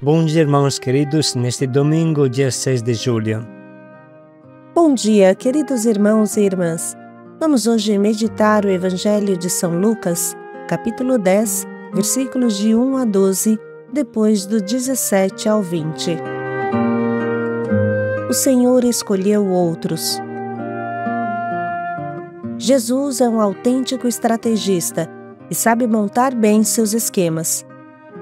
Bom dia, irmãos queridos, neste domingo, dia 6 de julho. Bom dia, queridos irmãos e irmãs. Vamos hoje meditar o Evangelho de São Lucas, capítulo 10, versículos de 1 a 12, depois do 17 ao 20. O Senhor escolheu outros. Jesus é um autêntico estrategista e sabe montar bem seus esquemas.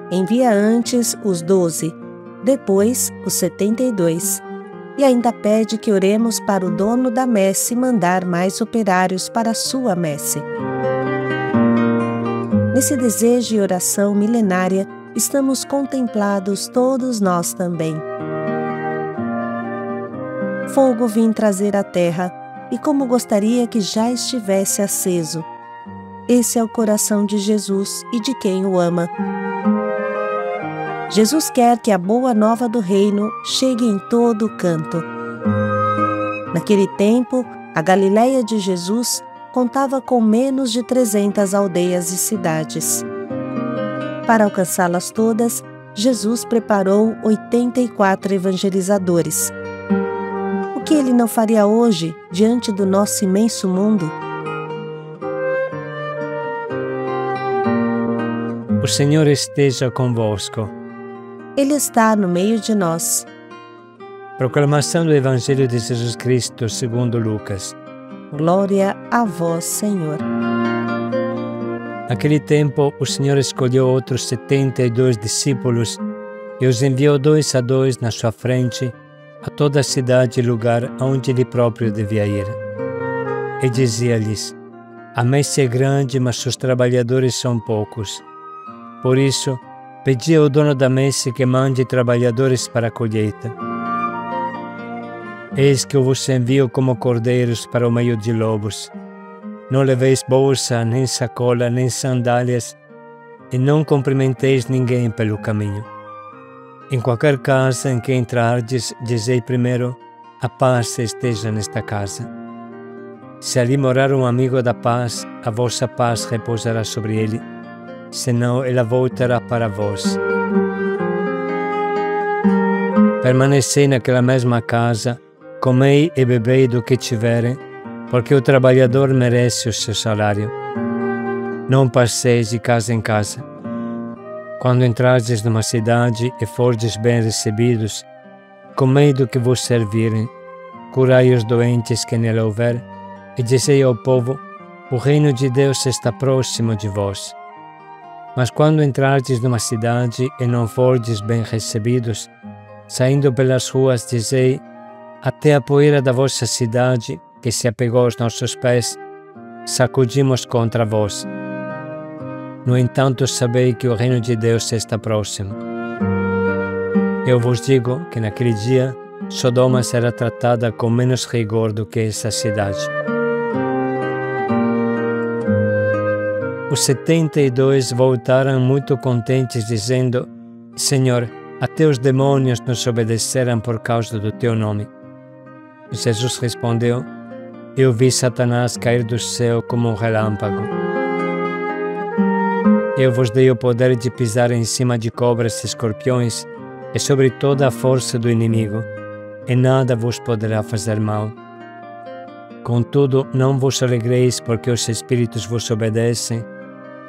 Envia antes os 12, depois os 72, e ainda pede que oremos para o dono da messe mandar mais operários para a sua messe. Nesse desejo e oração milenária, estamos contemplados todos nós também. Fogo vim trazer à terra, e como gostaria que já estivesse aceso. Esse é o coração de Jesus e de quem o ama. Jesus quer que a boa nova do reino chegue em todo o canto. Naquele tempo, a Galileia de Jesus contava com menos de 300 aldeias e cidades. Para alcançá-las todas, Jesus preparou 84 evangelizadores. O que ele não faria hoje diante do nosso imenso mundo? O Senhor esteja convosco. Ele está no meio de nós. Proclamação do Evangelho de Jesus Cristo segundo Lucas. Glória a vós, Senhor. Naquele tempo, o Senhor escolheu outros 72 discípulos e os enviou 2 a 2 na sua frente a toda a cidade e lugar onde ele próprio devia ir. E dizia-lhes: a messe é grande, mas os trabalhadores são poucos. Por isso, pedi ao dono da messe que mande trabalhadores para a colheita. Eis que eu vos envio como cordeiros para o meio de lobos. Não leveis bolsa, nem sacola, nem sandálias, e não cumprimenteis ninguém pelo caminho. Em qualquer casa em que entrardes, dizei primeiro: a paz esteja nesta casa. Se ali morar um amigo da paz, a vossa paz repousará sobre ele, senão ela voltará para vós. Permanecei naquela mesma casa, comei e bebei do que tiverem, porque o trabalhador merece o seu salário. Não passeis de casa em casa. Quando entrardes numa cidade e fordes bem recebidos, comei do que vos servirem, curai os doentes que nela houver, e dizei ao povo: o reino de Deus está próximo de vós. Mas quando entrardes numa cidade e não fordes bem recebidos, saindo pelas ruas dizei: até a poeira da vossa cidade, que se apegou aos nossos pés, sacudimos contra vós. No entanto, sabei que o reino de Deus está próximo. Eu vos digo que naquele dia Sodoma será tratada com menos rigor do que essa cidade. Os 72 voltaram muito contentes, dizendo: Senhor, até os demônios nos obedeceram por causa do teu nome. Jesus respondeu: eu vi Satanás cair do céu como um relâmpago. Eu vos dei o poder de pisar em cima de cobras e escorpiões e sobre toda a força do inimigo, e nada vos poderá fazer mal. Contudo, não vos alegreis porque os espíritos vos obedecem,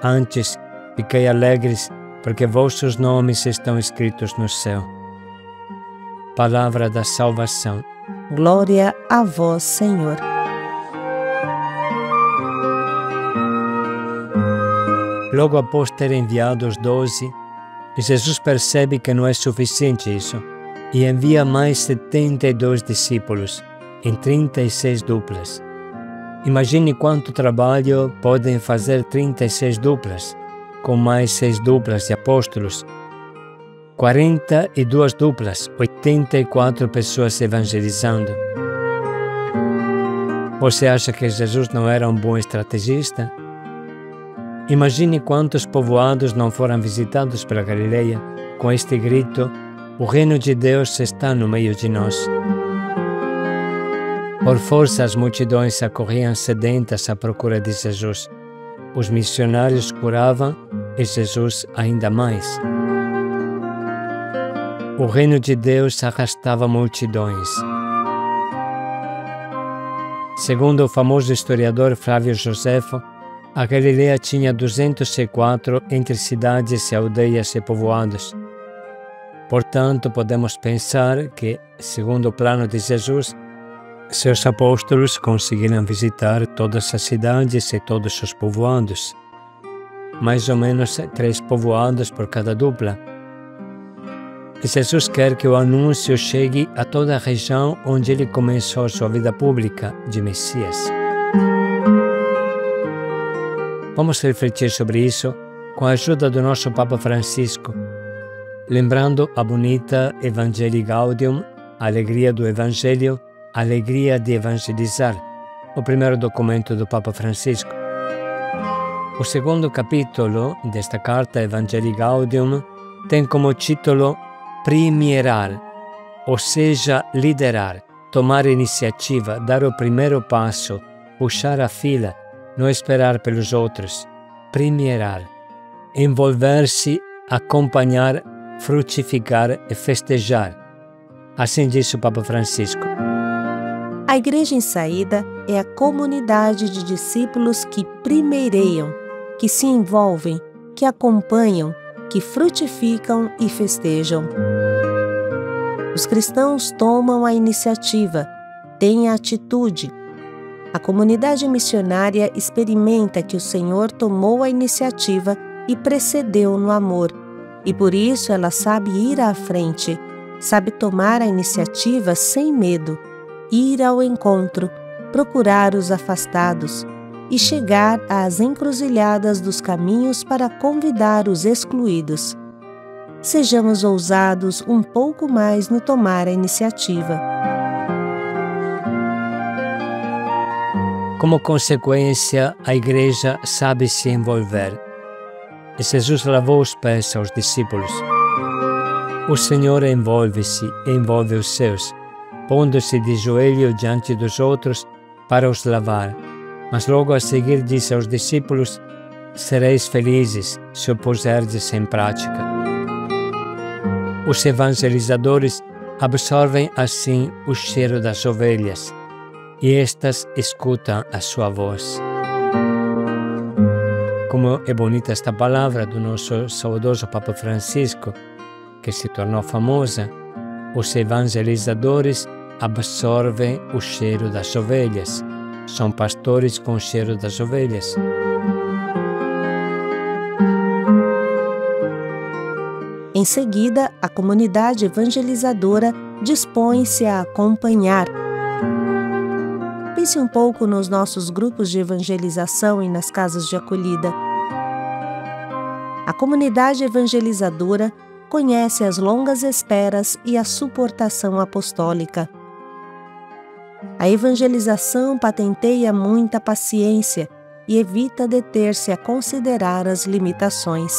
antes fiquei alegres porque vossos nomes estão escritos no céu. Palavra da salvação. Glória a vós, Senhor. Logo após ter enviado os 12, Jesus percebe que não é suficiente isso e envia mais 72 discípulos, em 36 duplas. Imagine quanto trabalho podem fazer 36 duplas, com mais 6 duplas de apóstolos. 42 duplas, 84 pessoas evangelizando. Você acha que Jesus não era um bom estrategista? Imagine quantos povoados não foram visitados pela Galileia com este grito: o reino de Deus está no meio de nós. Por força, as multidões acorriam sedentas à procura de Jesus. Os missionários curavam e Jesus ainda mais. O reino de Deus arrastava multidões. Segundo o famoso historiador Flávio Josefo, a Galileia tinha 204 entre cidades e aldeias e povoados. Portanto, podemos pensar que, segundo o plano de Jesus, seus apóstolos conseguiram visitar todas as cidades e todos os povoados, mais ou menos 3 povoados por cada dupla. Jesus quer que o anúncio chegue a toda a região onde ele começou sua vida pública de Messias. Vamos refletir sobre isso com a ajuda do nosso Papa Francisco, lembrando a bonita Evangelii Gaudium, a alegria do Evangelho, a alegria de evangelizar, o primeiro documento do Papa Francisco. O segundo capítulo desta carta Evangelii Gaudium tem como título Primierar, ou seja, liderar, tomar iniciativa, dar o primeiro passo, puxar a fila, não esperar pelos outros. Primierar, envolver-se, acompanhar, frutificar e festejar. Assim disse o Papa Francisco. A Igreja em Saída é a comunidade de discípulos que primeireiam, que se envolvem, que acompanham, que frutificam e festejam. Os cristãos tomam a iniciativa, têm a atitude. A comunidade missionária experimenta que o Senhor tomou a iniciativa e precedeu no amor, e por isso ela sabe ir à frente, sabe tomar a iniciativa sem medo, ir ao encontro, procurar os afastados e chegar às encruzilhadas dos caminhos para convidar os excluídos. Sejamos ousados um pouco mais no tomar a iniciativa. Como consequência, a Igreja sabe se envolver. E Jesus lavou os pés aos discípulos. O Senhor envolve-se e envolve os seus, pondo-se de joelho diante dos outros para os lavar. Mas logo a seguir disse aos discípulos: sereis felizes se o puserdes em prática. Os evangelizadores absorvem assim o cheiro das ovelhas, e estas escutam a sua voz. Como é bonita esta palavra do nosso saudoso Papa Francisco, que se tornou famosa: os evangelizadores absorvem o cheiro das ovelhas. São pastores com o cheiro das ovelhas. Em seguida, a comunidade evangelizadora dispõe-se a acompanhar. Pense um pouco nos nossos grupos de evangelização e nas casas de acolhida. A comunidade evangelizadora conhece as longas esperas e a suportação apostólica. A evangelização patenteia muita paciência e evita deter-se a considerar as limitações.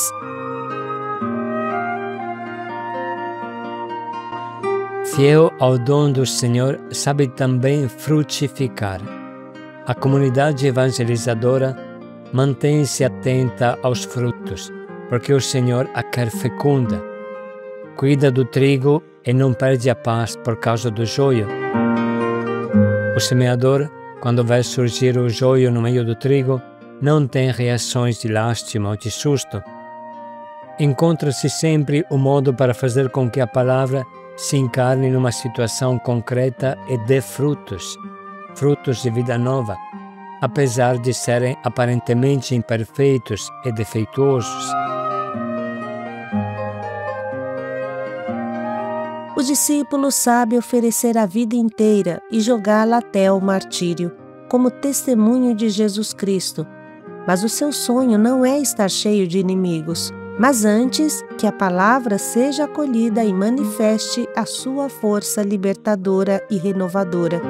Fiel ao dom do Senhor, sabe também frutificar. A comunidade evangelizadora mantém-se atenta aos frutos, porque o Senhor a quer fecunda. Cuida do trigo e não perde a paz por causa do joio. O semeador, quando vê surgir o joio no meio do trigo, não tem reações de lástima ou de susto. Encontra-se sempre um modo para fazer com que a palavra se encarne numa situação concreta e dê frutos, frutos de vida nova, apesar de serem aparentemente imperfeitos e defeituosos. O discípulo sabe oferecer a vida inteira e jogá-la até o martírio, como testemunho de Jesus Cristo. Mas o seu sonho não é estar cheio de inimigos, mas antes que a palavra seja acolhida e manifeste a sua força libertadora e renovadora.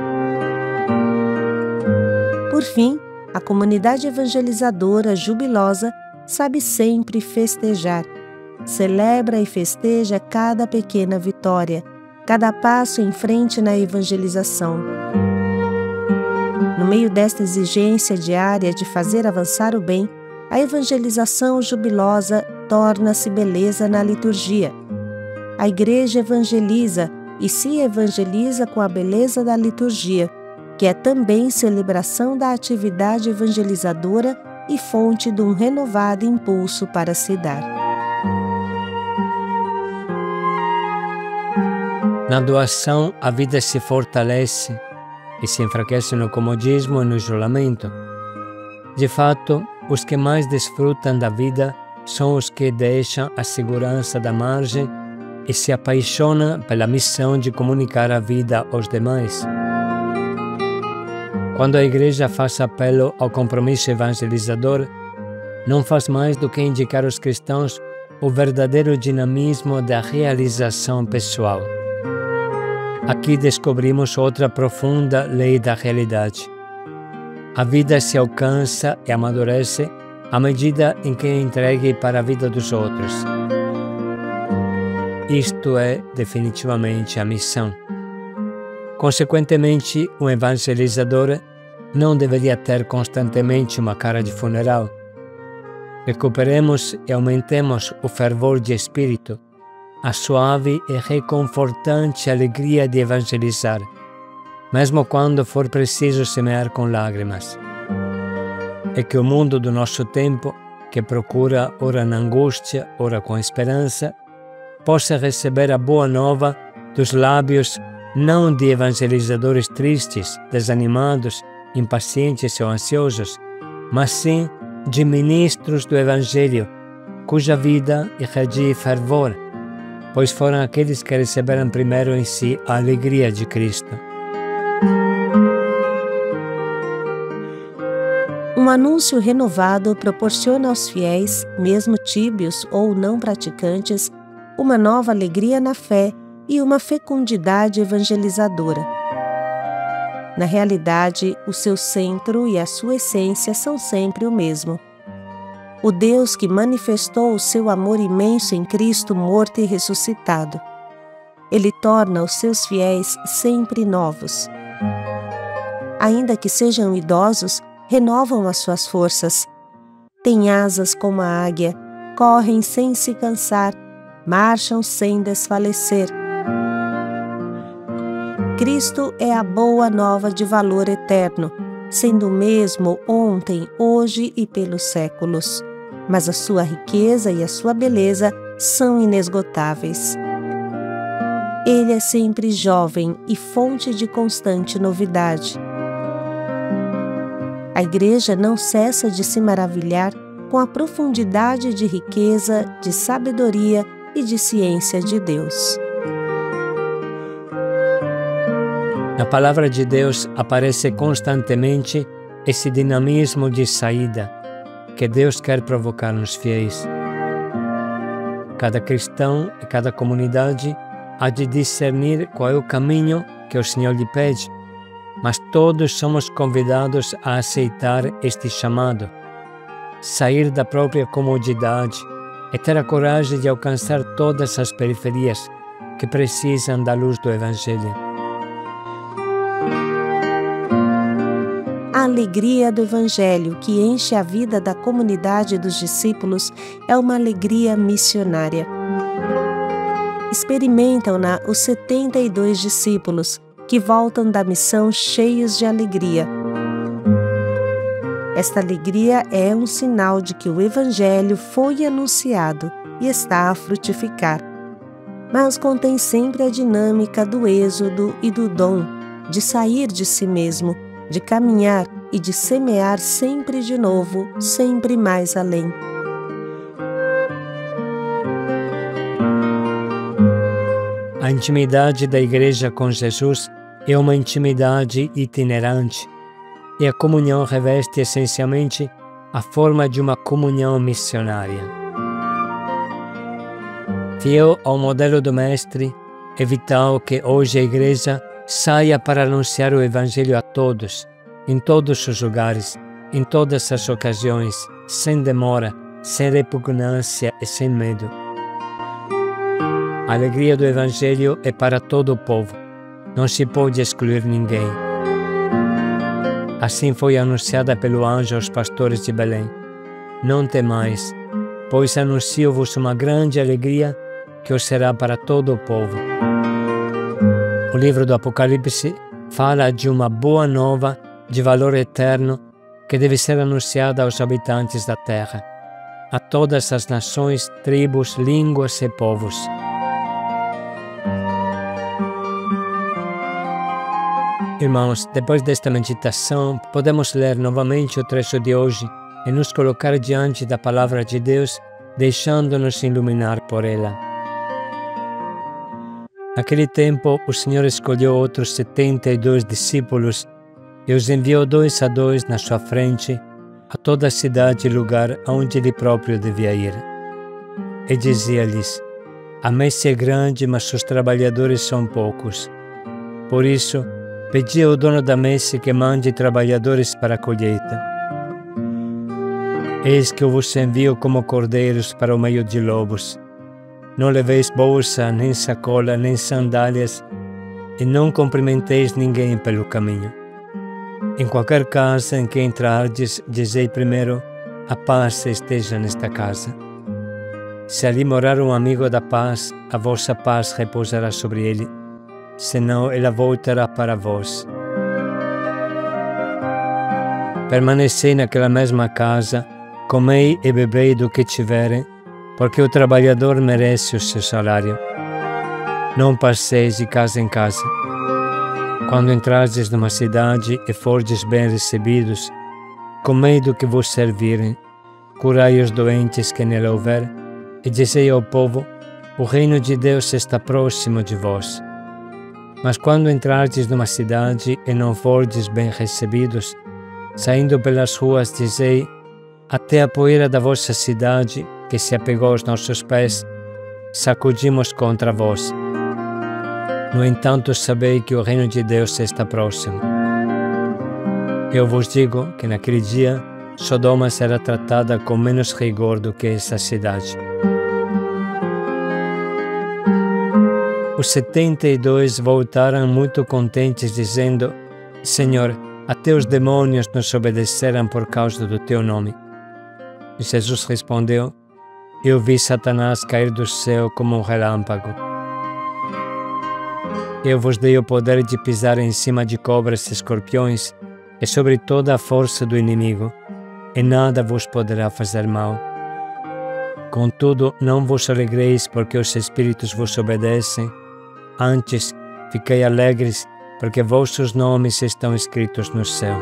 Por fim, a comunidade evangelizadora jubilosa sabe sempre festejar. Celebra e festeja cada pequena vitória, cada passo em frente na evangelização. No meio desta exigência diária de fazer avançar o bem, a evangelização jubilosa torna-se beleza na liturgia. a Igreja evangeliza e se evangeliza com a beleza da liturgia, que é também celebração da atividade evangelizadora e fonte de um renovado impulso para se dar. Na doação, a vida se fortalece e se enfraquece no comodismo e no isolamento. De fato, os que mais desfrutam da vida são os que deixam a segurança da margem e se apaixonam pela missão de comunicar a vida aos demais. Quando a Igreja faz apelo ao compromisso evangelizador, não faz mais do que indicar aos cristãos o verdadeiro dinamismo da realização pessoal. Aqui descobrimos outra profunda lei da realidade. A vida se alcança e amadurece à medida em que é entregue para a vida dos outros. Isto é definitivamente a missão. Consequentemente, um evangelizador não deveria ter constantemente uma cara de funeral. Recuperemos e aumentemos o fervor de espírito, a suave e reconfortante alegria de evangelizar, mesmo quando for preciso semear com lágrimas. E que o mundo do nosso tempo, que procura ora na angústia, ora com esperança, possa receber a boa nova dos lábios não de evangelizadores tristes, desanimados, impacientes ou ansiosos, mas sim de ministros do Evangelho, cuja vida irradia fervor, pois foram aqueles que receberam primeiro em si a alegria de Cristo. Um anúncio renovado proporciona aos fiéis, mesmo tíbios ou não praticantes, uma nova alegria na fé e uma fecundidade evangelizadora. Na realidade, o seu centro e a sua essência são sempre o mesmo. O Deus que manifestou o seu amor imenso em Cristo morto e ressuscitado. Ele torna os seus fiéis sempre novos. Ainda que sejam idosos, renovam as suas forças. Têm asas como a águia, correm sem se cansar, marcham sem desfalecer. Cristo é a boa nova de valor eterno, sendo o mesmo ontem, hoje e pelos séculos. Mas a sua riqueza e a sua beleza são inesgotáveis. Ele é sempre jovem e fonte de constante novidade. A Igreja não cessa de se maravilhar com a profundidade de riqueza, de sabedoria e de ciência de Deus. Na Palavra de Deus aparece constantemente esse dinamismo de saída que Deus quer provocar nos fiéis. Cada cristão e cada comunidade há de discernir qual é o caminho que o Senhor lhe pede, mas todos somos convidados a aceitar este chamado, sair da própria comodidade e ter a coragem de alcançar todas as periferias que precisam da luz do Evangelho. A alegria do Evangelho que enche a vida da comunidade dos discípulos é uma alegria missionária. Experimentam-na os 72 discípulos, que voltam da missão cheios de alegria. Esta alegria é um sinal de que o Evangelho foi anunciado e está a frutificar. Mas contém sempre a dinâmica do êxodo e do dom, de sair de si mesmo, de caminhar e de semear sempre de novo, sempre mais além. A intimidade da Igreja com Jesus é uma intimidade itinerante, e a comunhão reveste essencialmente a forma de uma comunhão missionária. Fiel ao modelo do Mestre, é vital que hoje a Igreja saia para anunciar o Evangelho a todos, em todos os lugares, em todas as ocasiões, sem demora, sem repugnância e sem medo. A alegria do Evangelho é para todo o povo, não se pode excluir ninguém. Assim foi anunciada pelo anjo aos pastores de Belém: Não temais, pois anuncio-vos uma grande alegria que o será para todo o povo. O livro do Apocalipse fala de uma boa nova de valor eterno que deve ser anunciada aos habitantes da terra, a todas as nações, tribos, línguas e povos. Irmãos, depois desta meditação, podemos ler novamente o trecho de hoje e nos colocar diante da Palavra de Deus, deixando-nos iluminar por ela. Naquele tempo, o Senhor escolheu outros 72 discípulos e os enviou 2 a 2 na sua frente a toda a cidade e lugar aonde ele próprio devia ir. E dizia-lhes: a messe é grande, mas os trabalhadores são poucos. Por isso, pedi ao dono da messe que mande trabalhadores para a colheita. Eis que eu vos envio como cordeiros para o meio de lobos. Não leveis bolsa, nem sacola, nem sandálias, e não cumprimenteis ninguém pelo caminho. Em qualquer casa em que entrardes, dizei primeiro: a paz esteja nesta casa. Se ali morar um amigo da paz, a vossa paz repousará sobre ele, senão ela voltará para vós. Permanecei naquela mesma casa, comei e bebei do que tiverem, porque o trabalhador merece o seu salário. Não passeis de casa em casa. Quando entrardes numa cidade e fordes bem recebidos, comei do que vos servirem, curai os doentes que nela houver, e dizei ao povo: o reino de Deus está próximo de vós. Mas quando entrardes numa cidade e não fordes bem recebidos, saindo pelas ruas, dizei: até a poeira da vossa cidade, que se apegou aos nossos pés, sacudimos contra vós. No entanto, sabei que o reino de Deus está próximo. Eu vos digo que naquele dia Sodoma será tratada com menos rigor do que essa cidade. Os 72 voltaram muito contentes, dizendo: Senhor, até os demônios nos obedeceram por causa do teu nome. E Jesus respondeu: eu vi Satanás cair do céu como um relâmpago. Eu vos dei o poder de pisar em cima de cobras e escorpiões e sobre toda a força do inimigo, e nada vos poderá fazer mal. Contudo, não vos alegreis porque os espíritos vos obedecem, antes fiquei alegres porque vossos nomes estão escritos no céu.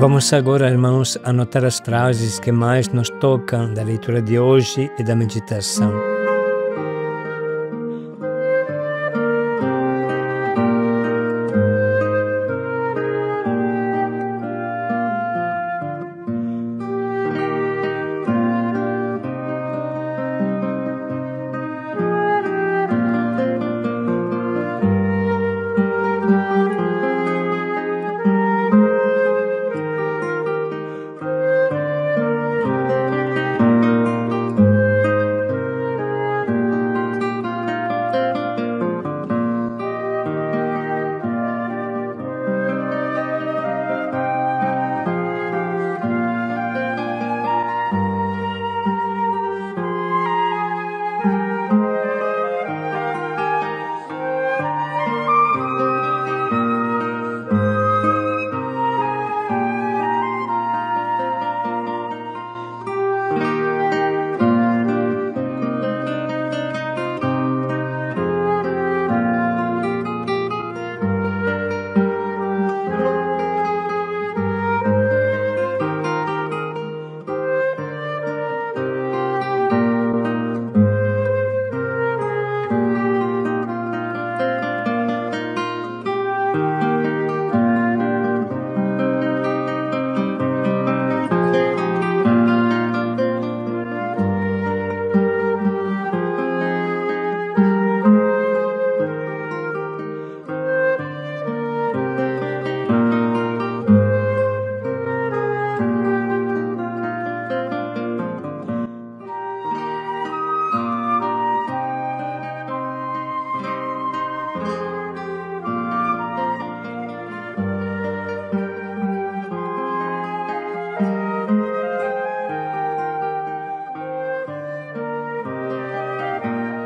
Vamos agora, irmãos, anotar as frases que mais nos tocam da leitura de hoje e da meditação.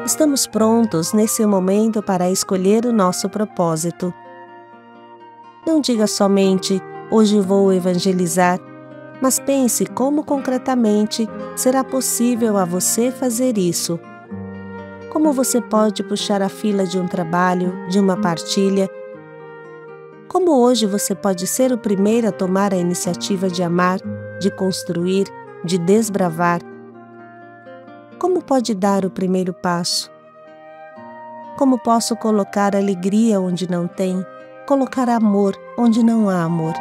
Estamos prontos nesse momento para escolher o nosso propósito. Não diga somente, hoje vou evangelizar, mas pense como concretamente será possível a você fazer isso. Como você pode puxar a fila de um trabalho, de uma partilha? Como hoje você pode ser o primeiro a tomar a iniciativa de amar, de construir, de desbravar? Como pode dar o primeiro passo? Como posso colocar alegria onde não tem, colocar amor onde não há amor?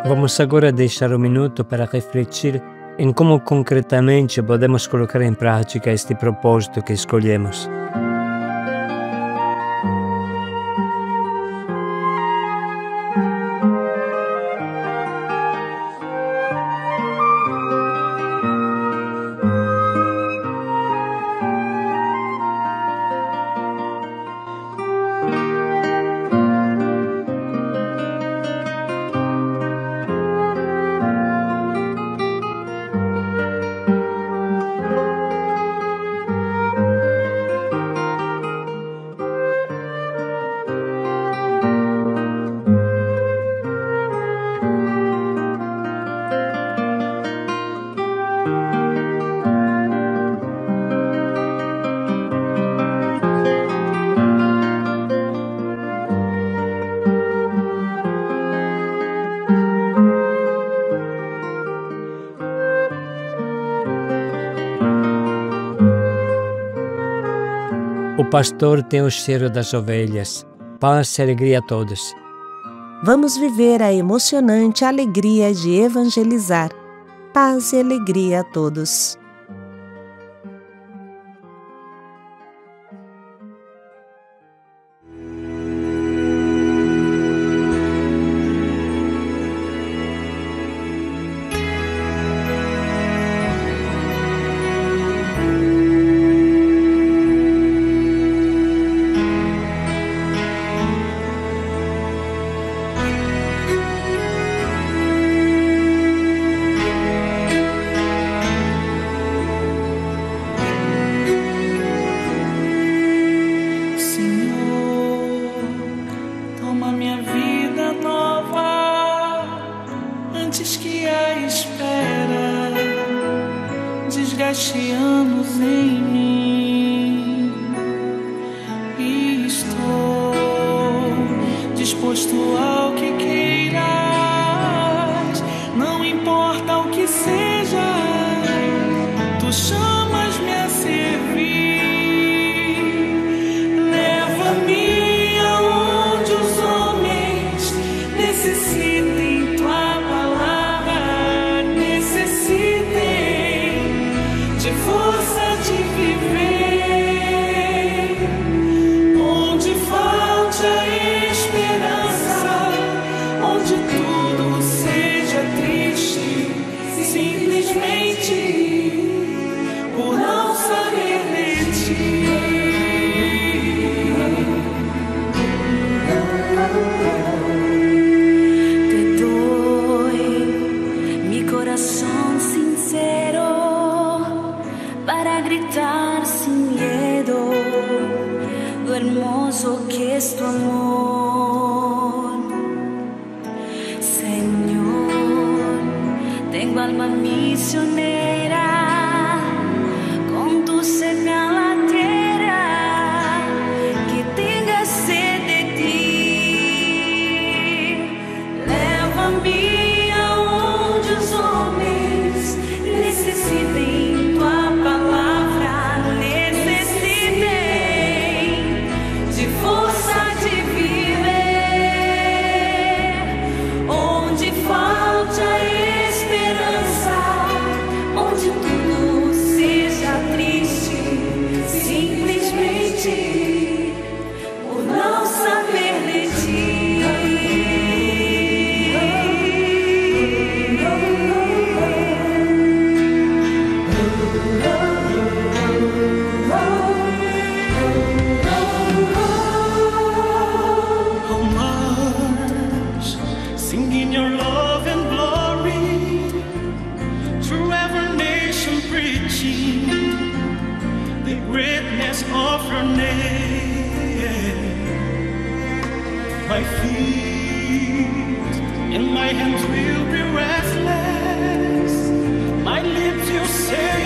Vamos agora deixar um minuto para refletir em como concretamente podemos colocar em prática este propósito que escolhemos. O pastor tem o cheiro das ovelhas. Paz e alegria a todos. Vamos viver a emocionante alegria de evangelizar. Paz e alegria a todos. Desgaste anos em mim e estou disposto ao que queiras, não importa o que seja, tu chamas-me a servir. Leva-me aonde os homens necessitem tua palavra, necessitem de força de viver, onde falte a esperança, onde tudo seja triste, simplesmente por não saber de ti. Te doy mi corazón sincero para gritar sin miedo lo hermoso que es tu amor. Señor, tengo alma misionera, condúceme a la tierra sing the greatness of your name. My feet and my hands will be restless. My lips will say